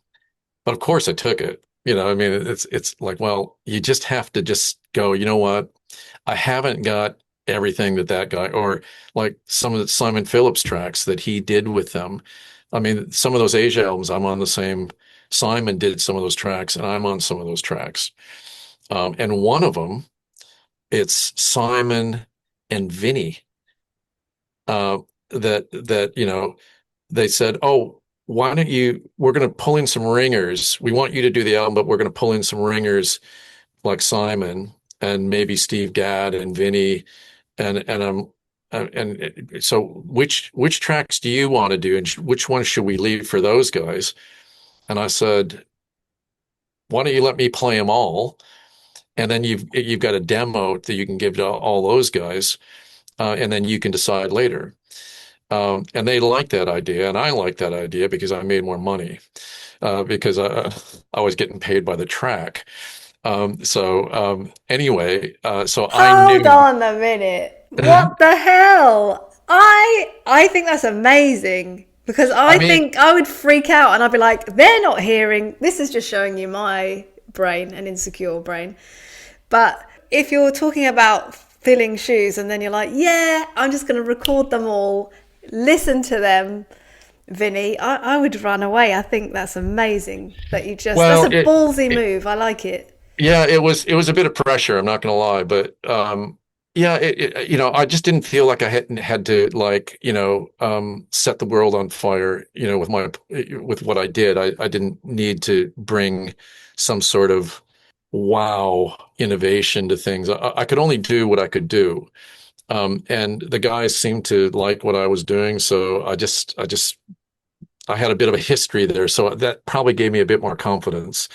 But of course I took it. I mean, it's like, well, you just have to just go, you know what? I haven't got everything that guy, or like some of the Simon Phillips tracks that he did with them. I mean, some of those Asia albums, I'm on the same. Simon did some of those tracks, and I'm on some of those tracks. And one of them, it's Simon and Vinny. That they said, "Oh, why don't you? We're going to pull in some ringers. We want you to do the album, but we're going to pull in some ringers like Simon and maybe Steve Gadd and Vinny so which tracks do you want to do, and which ones should we leave for those guys?" And I said, why don't you let me play them all? And then you've got a demo that you can give to all those guys, and then you can decide later. And they like that idea, and I like that idea because I made more money because I was getting paid by the track. Anyway, so I Hold knew. on a minute. What the hell? I think that's amazing because I I mean, think I would freak out and I'd be like, they're not hearing. This is just showing you my brain, an insecure brain. But if you're talking about filling shoes and then you're like, yeah, I'm just going to record them all, listen to them, Vinny, I would run away. I think that's amazing that you just, that's well, a ballsy move. I like it. yeah, it was a bit of pressure. I'm not going to lie, but yeah, I just didn't feel like I had to like, set the world on fire, with what I did. I didn't need to bring some sort of wow innovation to things. I could only do what I could do. And the guys seemed to like what I was doing, so I had a bit of a history there, so that probably gave me a bit more confidence.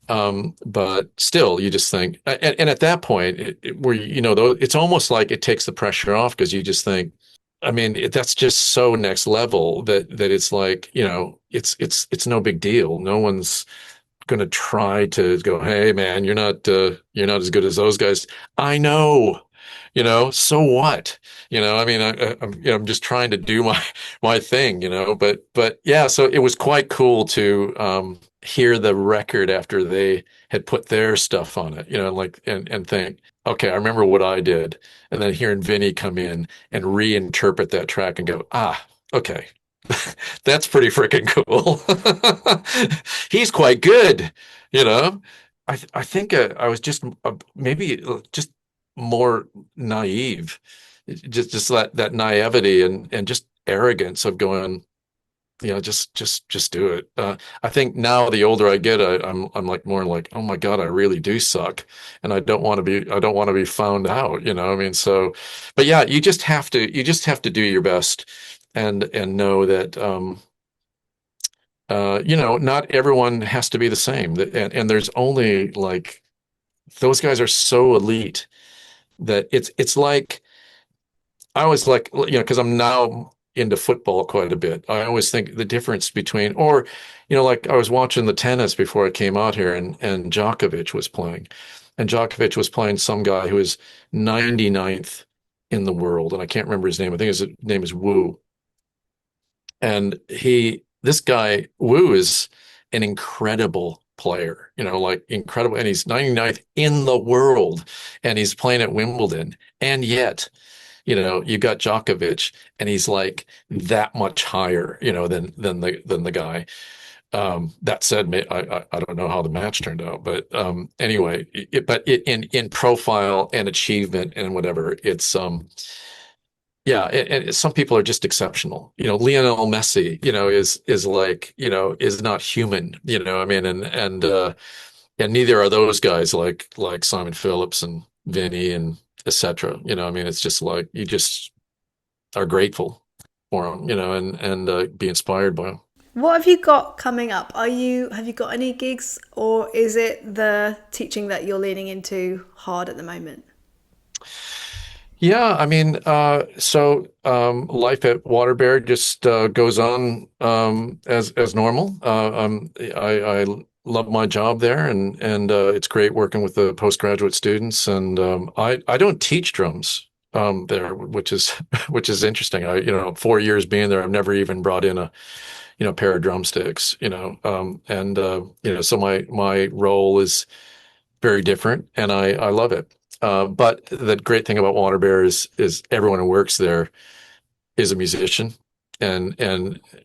But still, you just think, and at that point, where though, it's almost like it takes the pressure off because you just think, I mean, that's just so next level that it's like, it's no big deal. No one's going to try to go, hey man, you're not as good as those guys. I know, so what? I mean, I'm just trying to do my thing, but yeah, so it was quite cool to hear the record after they had put their stuff on it, like and think, okay, I remember what I did, and then hearing Vinny come in and reinterpret that track and go, okay, that's pretty freaking cool. He's quite good, you know. I think I was just maybe just more naive, just that naivety and just arrogance of going, just do it. I think now the older I get, I'm like more like, oh my God, I really do suck, and I don't want to be found out. I mean, so, but yeah, you just have to do your best and know that not everyone has to be the same. And there's only like those guys are so elite that it's like I always like, because I'm now into football quite a bit. I always think the difference between, or, like I was watching the tennis before I came out here and Djokovic was playing. And Djokovic was playing some guy who is 99th in the world. And I can't remember his name. I think his name is Wu. And this guy, Wu, is an incredible player, like incredible. And he's 99th in the world and he's playing at Wimbledon. And yet, you got Djokovic, and he's like that much higher, than the guy. That said, I don't know how the match turned out, but anyway, in profile and achievement and whatever, it's yeah, some people are just exceptional. Lionel Messi, is like, is not human. I mean, and neither are those guys like Simon Phillips and Vinny and etc. I mean, it's just like you just are grateful for them, and be inspired by them. What have you got coming up? Have you got any gigs, or is it the teaching that you're leaning into hard at the moment? Yeah, I mean, life at Waterbury just goes on as normal. I love my job there, and it's great working with the postgraduate students. And I don't teach drums there, which is which is interesting. 4 years being there, I've never even brought in a pair of drumsticks. And so my role is very different, and I love it. But the great thing about Waterbury is everyone who works there is a musician and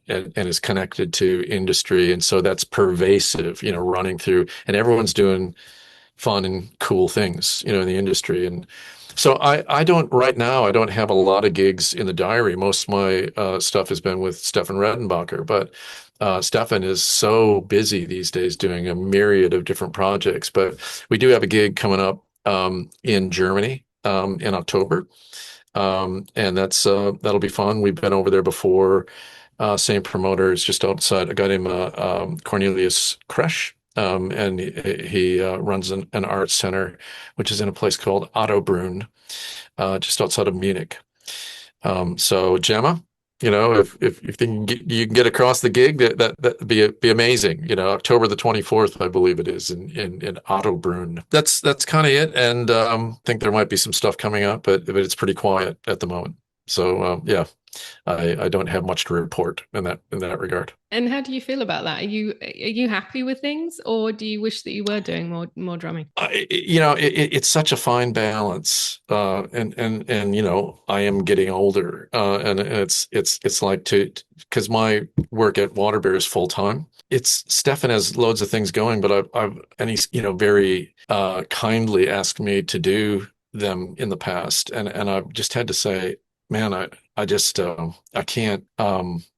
is connected to industry, and so that's pervasive, running through, and everyone's doing fun and cool things, in the industry. And so I don't right now I don't have a lot of gigs in the diary. Most of my stuff has been with Stefan Redenbacher, but Stefan is so busy these days doing a myriad of different projects. But we do have a gig coming up in Germany in October, and that'll be fun. We've been over there before. same promoter, is just outside. A guy named Cornelius Kresch. And he runs an art center, which is in a place called Ottobrunn, just outside of Munich. So Gemma, if you can get across the gig, that'd be amazing. October the 24th, I believe it is, in Ottobrunn. That's kind of it. And I think there might be some stuff coming up, but it's pretty quiet at the moment. So yeah, I don't have much to report in that regard. And how do you feel about that? Are you happy with things, or do you wish that you were doing more drumming? It's such a fine balance, and I am getting older, and it's like because my work at Water Bear is full time. Stefan has loads of things going, but and he's very kindly asked me to do them in the past, and I've just had to say, man, I just I can't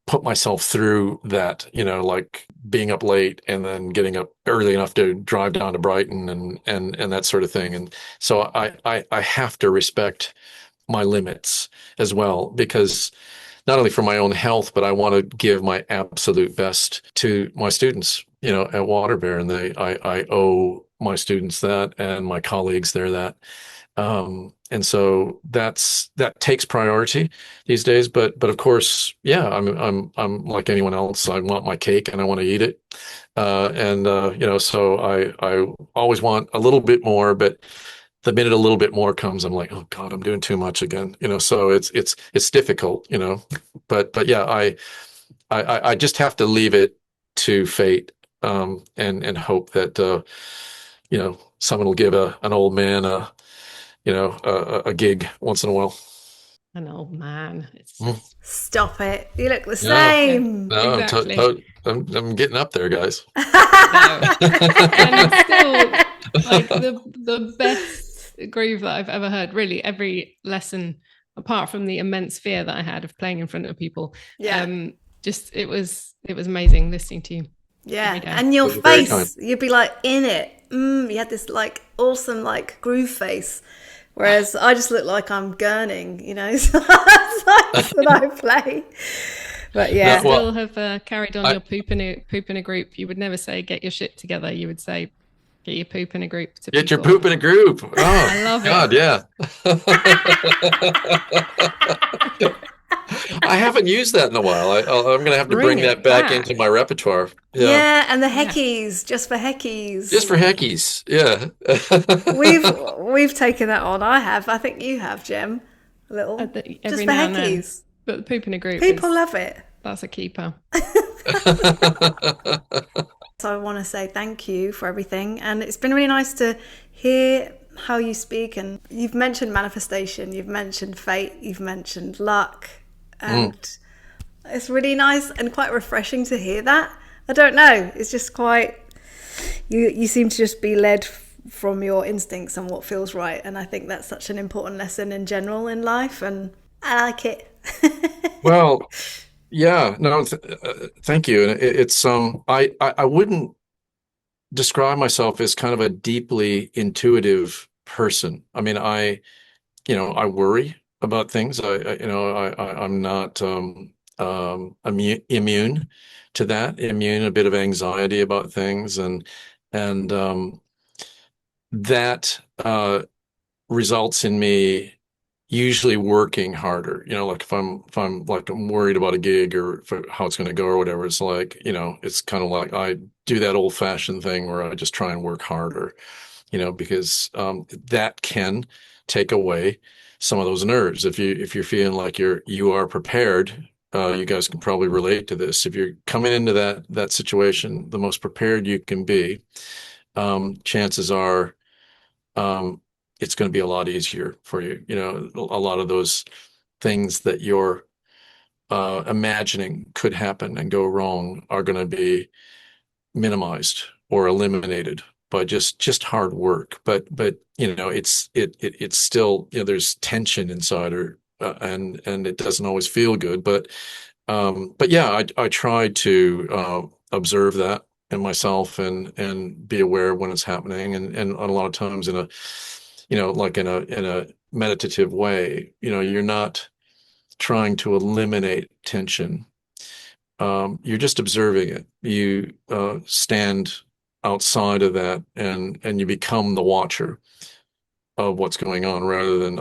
put myself through that, like being up late and then getting up early enough to drive down to Brighton and that sort of thing. And so I have to respect my limits as well, because not only for my own health, but I want to give my absolute best to my students, at Water Bear, and I owe my students that, and my colleagues there that. And so that takes priority these days. But of course, yeah, I'm like anyone else. I want my cake and I want to eat it. So I always want a little bit more, but the minute a little bit more comes, I'm like, oh God, I'm doing too much again. So it's difficult, but yeah, I just have to leave it to fate, and hope that, someone will give an old man a gig once in a while. An old man. Stop it. You look the same. No, exactly. I'm getting up there, guys. No. And it's still like the best groove that I've ever heard. Really, every lesson, apart from the immense fear that I had of playing in front of people. Yeah. It was amazing listening to you. Yeah. And your face, you'd be like in it. You had this like awesome like groove face. Whereas I just look like I'm gurning, so that's what I play. But yeah, still have carried on your poop in a group. You would never say get your shit together. You would say get your poop in a group. Get your poop in a group. Oh, I love God, it. Yeah. I haven't used that in a while. I'm going to have to bring that back into my repertoire. Yeah, and the heckies, just for heckies. Just for heckies, yeah. We've taken that on. I have. I think you have, Jem. A little. Just for heckies. But the poop in a group. People love it. That's a keeper. So I want to say thank you for everything. And it's been really nice to hear how you speak. And you've mentioned manifestation, you've mentioned fate, you've mentioned luck. And it's really nice and quite refreshing to hear that. I don't know. It's just quite, you seem to just be led from your instincts and what feels right. And I think that's such an important lesson in general in life. And I like it. Well, yeah, no, thank you. And it's, I wouldn't describe myself as kind of a deeply intuitive person. I mean, I worry about things. I'm not immune to that. A bit of anxiety about things, and that results in me usually working harder. Like if I'm like I'm worried about a gig or how it's going to go or whatever, it's like it's kind of like I do that old-fashioned thing where I just try and work harder, because that can take away some of those nerves. If you're feeling like you are prepared, you guys can probably relate to this. If you're coming into that situation, the most prepared you can be, chances are, it's going to be a lot easier for you. A lot of those things that you're imagining could happen and go wrong are going to be minimized or eliminated by just hard work. But it's still, there's tension inside, and it doesn't always feel good. But yeah, I try to observe that in myself and be aware when it's happening, and a lot of times in a like in a meditative way, you're not trying to eliminate tension, you're just observing it. You stand outside of that, and you become the watcher of what's going on rather than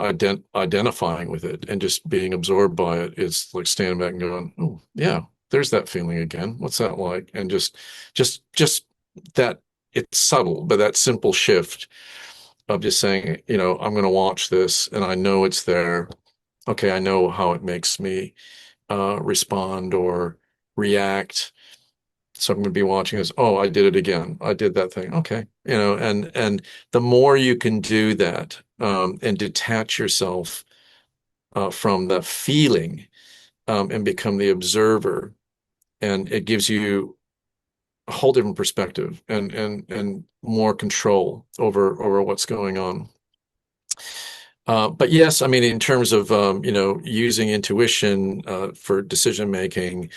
identifying with it and just being absorbed by it. It's like standing back and going, oh yeah, there's that feeling again. What's that like? And just that, it's subtle, but that simple shift of just saying, I'm going to watch this and I know it's there. Okay, I know how it makes me respond or react. So I'm going to be watching this. Oh, I did it again. I did that thing. Okay, and the more you can do that, and detach yourself from the feeling, and become the observer, and it gives you a whole different perspective and more control over what's going on. But yes, I mean, in terms of using intuition for decision making,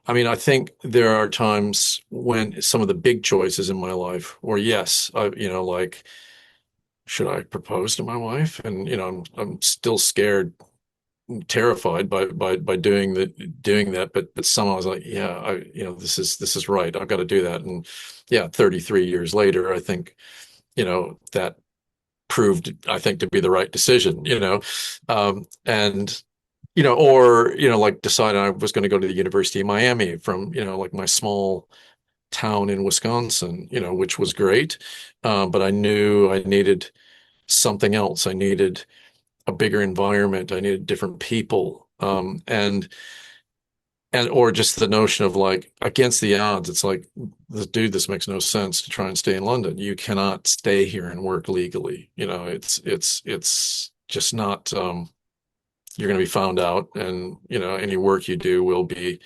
I mean, I think there are times when some of the big choices in my life, or yes, like, should I propose to my wife? And I'm still scared, terrified by doing that. But somehow I was like, yeah, this is right. I've got to do that. And yeah, 33 years later, I think that proved, I think, to be the right decision. And or like deciding I was going to go to the University of Miami from like my small town in Wisconsin, which was great, but I knew I needed something else. I needed a bigger environment. I needed different people, and or just the notion of like against the odds. It's like, this makes no sense to try and stay in London. You cannot stay here and work legally. It's just not. You're going to be found out, and any work you do will be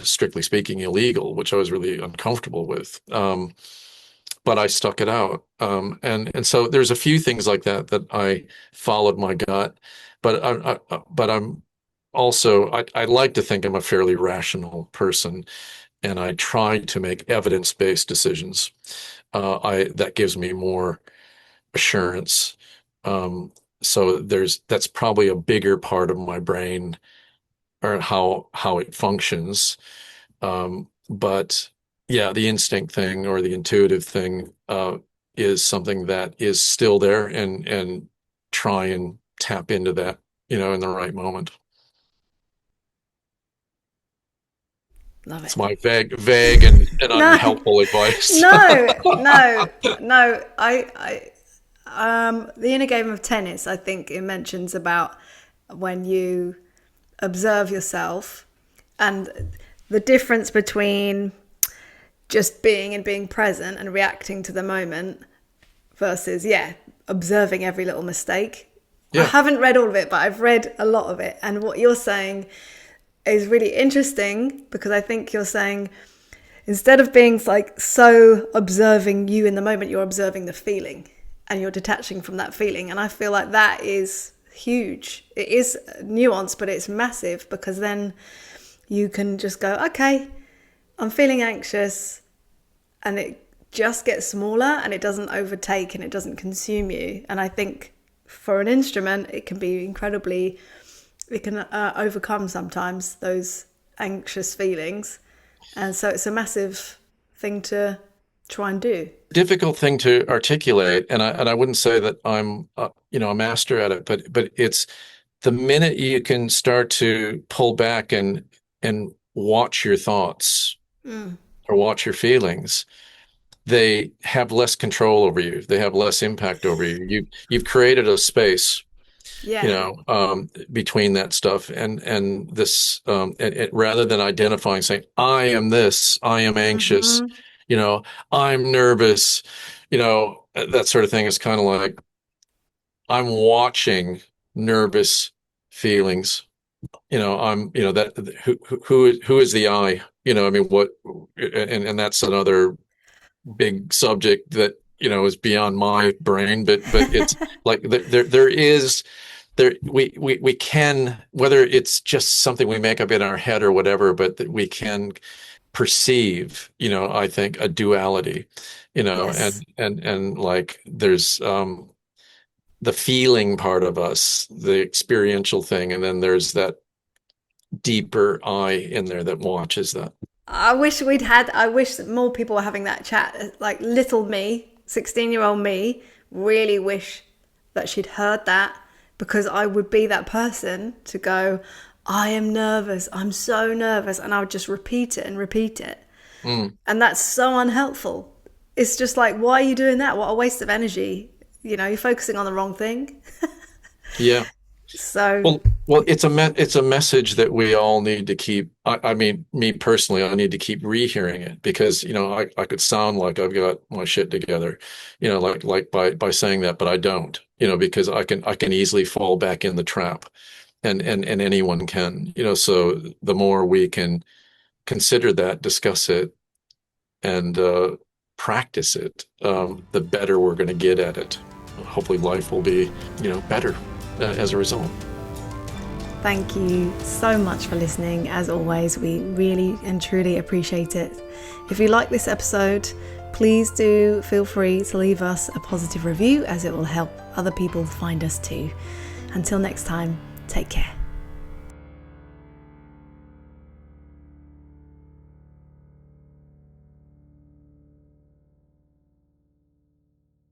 strictly speaking illegal, which I was really uncomfortable with. But I stuck it out, and so there's a few things like that I followed my gut, but I'm also, I like to think I'm a fairly rational person, and I try to make evidence-based decisions. I That gives me more assurance. So that's probably a bigger part of my brain, or how it functions. But yeah, the instinct thing or the intuitive thing is something that is still there, and try and tap into that, in the right moment. Love It's it. my vague and No, unhelpful advice. no. The inner game of tennis, I think it mentions about when you observe yourself and the difference between just being and being present and reacting to the moment versus, observing every little mistake. I Yeah. haven't read all of it, but I've read a lot of it. And what you're saying is really interesting, because I think you're saying instead of being like so observing you in the moment, you're observing the feeling and you're detaching from that feeling. And I feel like that is huge. It is nuanced, but it's massive, because then you can just go, okay, I'm feeling anxious, and it just gets smaller and it doesn't overtake and it doesn't consume you. And I think for an instrument, it can be incredibly, it can overcome sometimes those anxious feelings. And so it's a massive thing to try and do. Difficult thing to articulate, and I wouldn't say that I'm a master at it, but it's the minute you can start to pull back and watch your thoughts or watch your feelings, they have less control over you. They have less impact over you. You've created a space, Yeah. between that stuff and this, rather than identifying, saying, I am this, I am anxious, Mm-hmm. I'm nervous, that sort of thing. Is kind of like, I'm watching nervous feelings. I'm, that who is the I? I mean, what, and that's another big subject that is beyond my brain. But it's like there is there we can, whether it's just something we make up in our head or whatever, but that we can perceive, I think, a duality, Yes. and like there's the feeling part of us, the experiential thing, and then there's that deeper eye in there that watches that. I wish that more people were having that chat. Like little me, 16-year-old me, really wish that she'd heard that, because I would be that person to go, I am nervous, I'm so nervous, and I would just repeat it and repeat it. And that's so unhelpful. It's just like, why are you doing that? What a waste of energy. You know, you're focusing on the wrong thing. Yeah. So well, it's a message that we all need to keep. I mean, me personally, I need to keep rehearing it, because, you know, I could sound like I've got my shit together, you know, like by saying that, but I don't, you know, because I can easily fall back in the trap, and anyone can, you know. So the more we can consider that, discuss it, and practice it, the better we're going to get at it. Hopefully life will be, you know, better as a result. thank you so much for listening. As always, we really and truly appreciate it. If you like this episode, please do feel free to leave us a positive review, as it will help other people find us too. Until next time, take care.